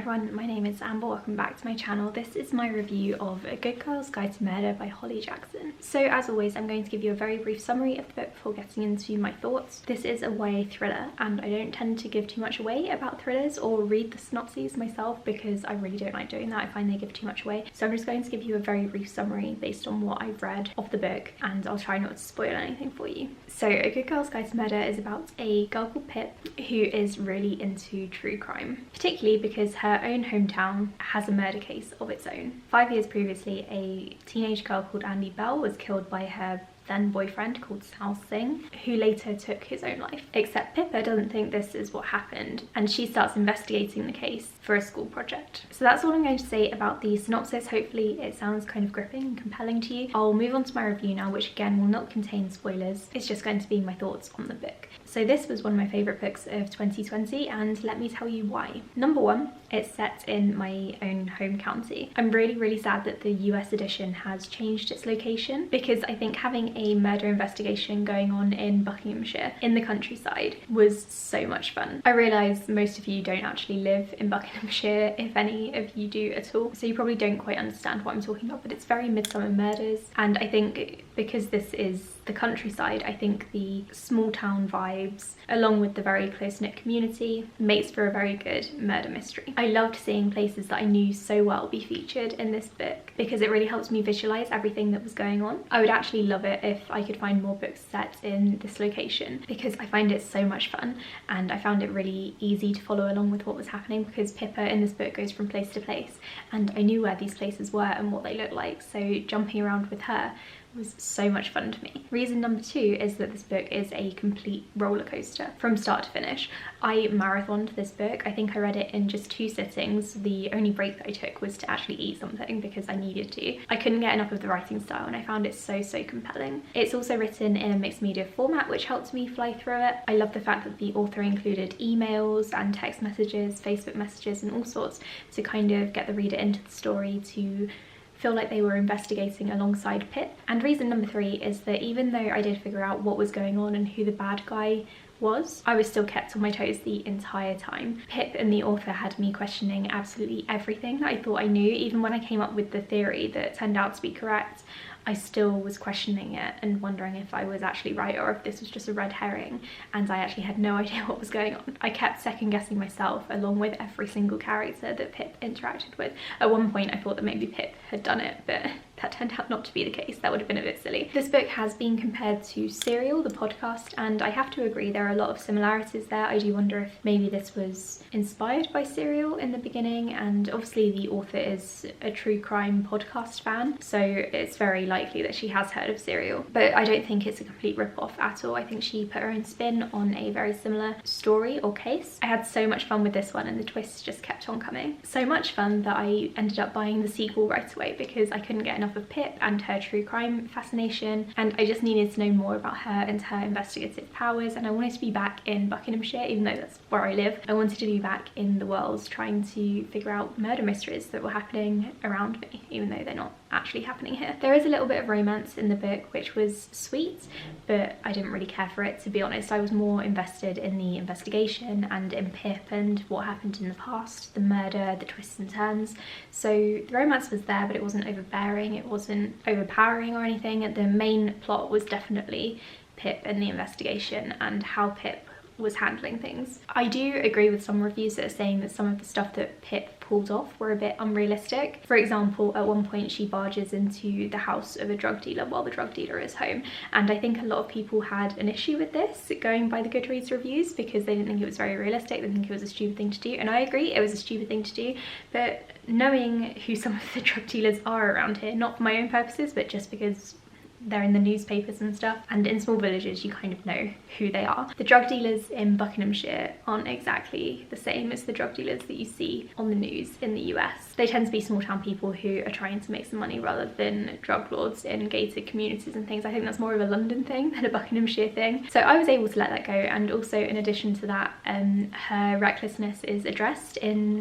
everyone, my name is Amber, welcome back to my channel. This is my review of A Good Girl's Guide to Murder by Holly Jackson. So as always, I'm going to give you a very brief summary of the book before getting into my thoughts. This is a YA thriller and I don't tend to give too much away about thrillers or read the synopses myself because I really don't like doing that. I find they give too much away. So I'm just going to give you a very brief summary based on what I've read of the book and I'll try not to spoil anything for you. So A Good Girl's Guide to Murder is about a girl called Pip who is really into true crime, particularly because her own hometown has a murder case of its own. 5 years previously, a teenage girl called Andy Bell was killed by her then boyfriend called Sal Singh, who later took his own life. Except Pippa doesn't think this is what happened and she starts investigating the case for a school project. So that's all I'm going to say about the synopsis. Hopefully it sounds kind of gripping and compelling to you. I'll move on to my review now, which again will not contain spoilers. It's just going to be my thoughts on the book. So this was one of my favourite books of 2020 and let me tell you why. Number one, it's set in my own home county. I'm really sad that the US edition has changed its location because I think having a murder investigation going on in Buckinghamshire in the countryside was so much fun. I realise most of you don't actually live in Buckinghamshire, if any of you do at all, so you probably don't quite understand what I'm talking about, but it's very Midsummer Murders, and I think because this is the countryside, I think the small town vibes along with the very close-knit community makes for a very good murder mystery. I loved seeing places that I knew so well be featured in this book because it really helps me visualise everything that was going on. I would actually love it if I could find more books set in this location because I find it so much fun and I found it really easy to follow along with what was happening because Pippa in this book goes from place to place and I knew where these places were and what they looked like, so jumping around with her was so much fun to me. Reason number two is that this book is a complete roller coaster from start to finish. I marathoned this book. I think I read it in just 2 sittings. The only break that I took was to actually eat something because I needed to. I couldn't get enough of the writing style and I found it so compelling. It's also written in a mixed media format which helped me fly through it. I love the fact that the author included emails and text messages, Facebook messages and all sorts to kind of get the reader into the story, to feel like they were investigating alongside Pip. And reason number 3 is that even though I did figure out what was going on and who the bad guy was, I was still kept on my toes the entire time. Pip and the author had me questioning absolutely everything that I thought I knew. Even when I came up with the theory that turned out to be correct, I still was questioning it and wondering if I was actually right or if this was just a red herring and I actually had no idea what was going on. I kept second guessing myself along with every single character that Pip interacted with. At one point I thought that maybe Pip had done it, but that turned out not to be the case. That would have been a bit silly. This book has been compared to Serial, the podcast, and I have to agree there are a lot of similarities there. I do wonder if maybe this was inspired by Serial in the beginning, and obviously the author is a true crime podcast fan, so it's very likely that she has heard of Serial, but I don't think it's a complete rip-off at all. I think she put her own spin on a very similar story or case. I had so much fun with this one and the twists just kept on coming. So much fun that I ended up buying the sequel right away because I couldn't get enough of Pip and her true crime fascination, and I just needed to know more about her and her investigative powers, and I wanted to be back in Buckinghamshire, even though that's where I live. I wanted to be back in the world trying to figure out murder mysteries that were happening around me, even though they're not actually happening here. There is a little bit of romance in the book which was sweet, but I didn't really care for it, to be honest. I was more invested in the investigation and in Pip and what happened in the past, the murder, the twists and turns. So the romance was there, but it wasn't overbearing, it wasn't overpowering or anything. The main plot was definitely Pip and the investigation and how Pip was handling things. I do agree with some reviews that are saying that some of the stuff that Pip pulled off were a bit unrealistic. For example, at one point she barges into the house of a drug dealer while the drug dealer is home, and I think a lot of people had an issue with this going by the Goodreads reviews because they didn't think it was very realistic. They think it was a stupid thing to do, and I agree it was a stupid thing to do, but knowing who some of the drug dealers are around here, not for my own purposes but just because they're in the newspapers and stuff, and in small villages you kind of know who they are. The drug dealers in Buckinghamshire aren't exactly the same as the drug dealers that you see on the news in the US. They tend to be small town people who are trying to make some money rather than drug lords in gated communities and things. I think that's more of a London thing than a Buckinghamshire thing. So I was able to let that go, and also in addition to that, her recklessness is addressed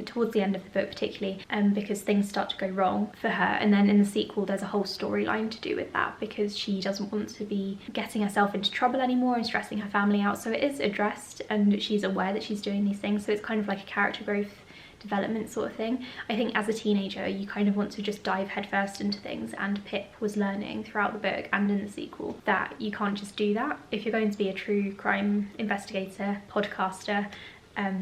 towards the end of the book particularly, because things start to go wrong for her, and then in the sequel there's a whole storyline to do with that because she doesn't want to be getting herself into trouble anymore and stressing her family out. So it is addressed and she's aware that she's doing these things, so it's kind of like a character growth development sort of thing. I think as a teenager you kind of want to just dive headfirst into things, and Pip was learning throughout the book and in the sequel that you can't just do that. If you're going to be a true crime investigator, podcaster,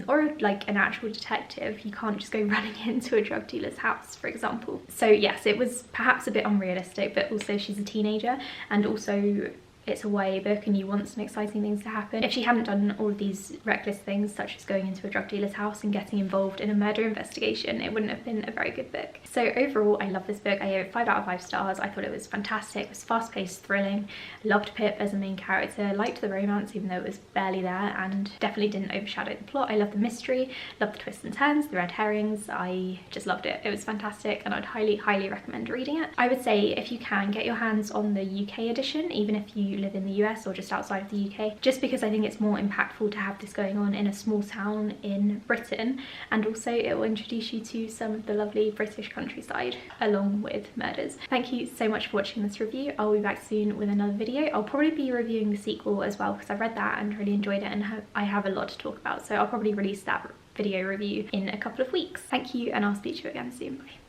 or like an actual detective, you can't just go running into a drug dealer's house, for example. So yes, it was perhaps a bit unrealistic, but also she's a teenager, and also it's a YA book and you want some exciting things to happen. If she hadn't done all of these reckless things, such as going into a drug dealer's house and getting involved in a murder investigation, it wouldn't have been a very good book. So overall, I love this book. I gave it 5 out of 5 stars. I thought it was fantastic. It was fast-paced, thrilling. Loved Pip as a main character. Liked the romance, even though it was barely there, and definitely didn't overshadow the plot. I loved the mystery, loved the twists and turns, the red herrings. I just loved it. It was fantastic, and I'd highly recommend reading it. I would say if you can, get your hands on the UK edition, even if you live in the US or just outside of the UK, just because I think it's more impactful to have this going on in a small town in Britain, and also it will introduce you to some of the lovely British countryside along with murders. Thank you so much for watching this review. I'll be back soon with another video. I'll probably be reviewing the sequel as well, because I've read that and really enjoyed it, and I have a lot to talk about, so I'll probably release that video review in a couple of weeks. Thank you, and I'll speak to you again soon. Bye.